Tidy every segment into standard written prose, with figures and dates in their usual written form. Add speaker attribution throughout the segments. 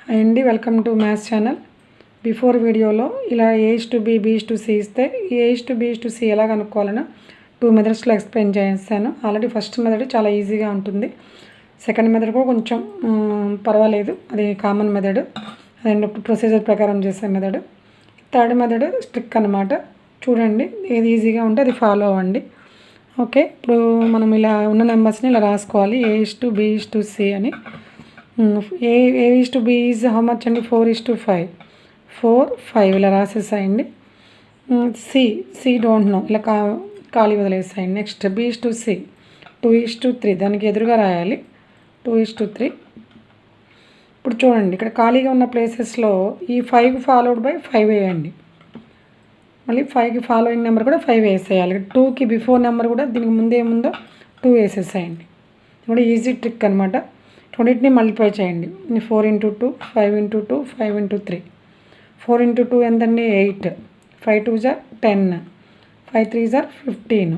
Speaker 1: Hi అండి, welcome to maths channel. Before వీడియోలో ఇలా A/B B/C ఇస్తే A/B/C ఎలా కనుక్కోవాలనో 2 మెథడ్స్లో ఎక్స్ప్లెయిన్ చేస్తాను. ఆల్రెడీ ఫస్ట్ మెథడ్ చాలా ఈజీగా ఉంటుంది. సెకండ్ మెథడ్ కూడా కొంచెం పర్వాలేదు, అది కామన్ మెథడ్, అదే ప్రొసీజర్ ప్రకారం చేసే మెథడ్. థర్డ్ మెథడ్ స్ట్రిక్ అనమాట. చూడండి, ఏది ఈజీగా ఉంటే అది ఫాలో అవ్వండి. ఓకే, ఇప్పుడు మనం ఇలా ఉన్న నెంబర్స్ని ఇలా రాసుకోవాలి. A/B/C అని. A/B ఈజ్ హౌ మచ్ అండి? 4:5. 4, 5 ఇలా రాసేసాయండి. సి డోంట్ నో, ఇలా ఖాళీ వదిలేసాయండి. నెక్స్ట్ B/C 2:3, దానికి ఎదురుగా రాయాలి 2:3. ఇప్పుడు చూడండి, ఇక్కడ ఖాళీగా ఉన్న ప్లేసెస్లో ఈ 5 ఫాలోడ్ బై 5 వేయండి. మళ్ళీ 5కి ఫాలోయింగ్ నెంబర్ కూడా 5 వేసేయాలి. 2కి బిఫోర్ నెంబర్ కూడా దీనికి ముందు ఏముందో 2 వేసేసేయండి. ఇది కూడా ఈజీ ట్రిక్ అనమాట. 20ని మల్టిప్లై చేయండి. 4 × 2, 5 × 2, 5 × 3. 4 × 2 ఎంతండి? 8. 5 2s are 10. 5 3s are 15.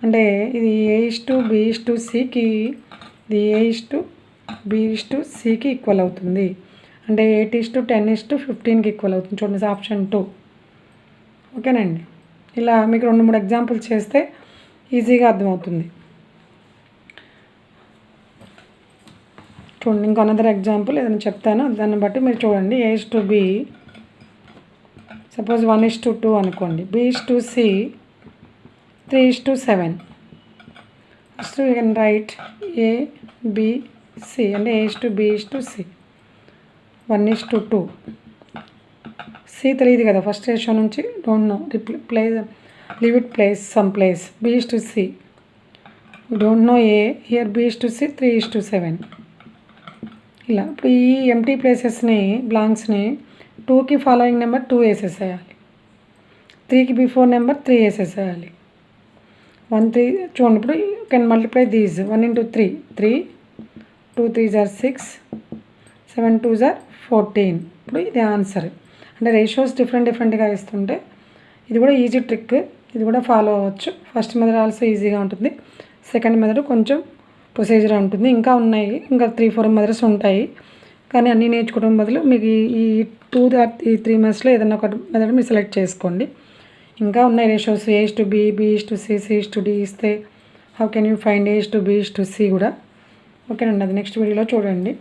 Speaker 1: అంటే ఇది A/B/Cకి, ఇది A/B/Cకి ఈక్వల్ అవుతుంది. అంటే 8:10:15కి ఈక్వల్ అవుతుంది. చూడండి, ఆప్షన్ 2. ఓకేనండి. ఇలా మీకు 2-3 ఎగ్జాంపుల్స్ చేస్తే ఈజీగా అర్థమవుతుంది. చూడండి, ఇంకో అనదర్ ఎగ్జాంపుల్ ఏదైనా చెప్తాను, దాన్ని బట్టి మీరు చూడండి. A/B సపోజ్ 1:2 అనుకోండి. B/C 3:7. First you can write A/B/C అంటే A/B/C 1:2. C తెలియదు కదా, ఫస్ట్ రేషియో నుంచి don't know, leave it place some place. B/C you don't know A, here B/C 3:7. ఇలా ఇప్పుడు ఈ ఎంటీ ప్లేసెస్ని, బ్లాంక్స్ని 2కి ఫాలోయింగ్ నెంబర్ 2 వేసేసేయాలి. 3కి బిఫోర్ నెంబర్ 3 వేసేసేయాలి. 1 3 చూడండి. ఇప్పుడు can multiply these. 1 × 3 3, 2 3s are 6, 7 2s are 14. ఇప్పుడు ఇది ఆన్సర్. అంటే రేషియోస్ డిఫరెంట్గా ఇస్తుంటే ఇది కూడా ఈజీ ట్రిక్, ఇది కూడా ఫాలో అవ్వచ్చు. ఫస్ట్ మెథడ్ ఆల్సో ఈజీగా ఉంటుంది. సెకండ్ మెథడ్ కొంచెం ప్రొసీజర్ ఉంటుంది. ఇంకా ఉన్నాయి, ఇంకా 3-4 మెథడ్స్ ఉంటాయి. కానీ అన్నీ నేర్చుకోవడం బదులు మీకు ఈ 3 మెథడ్స్లో ఏదైనా ఒక మెథడ్ మీరు సెలెక్ట్ చేసుకోండి. ఇంకా ఉన్నాయి రేషియోస్. A/B, B/C, C/D ఇస్తే how can you find A/B/C కూడా. ఓకేనండి, అది నెక్స్ట్ వీడియోలో చూడండి.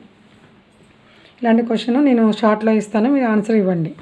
Speaker 1: ఇలాంటి క్వశ్చన్ నేను షార్ట్లో ఇస్తాను, మీరు ఆన్సర్ ఇవ్వండి.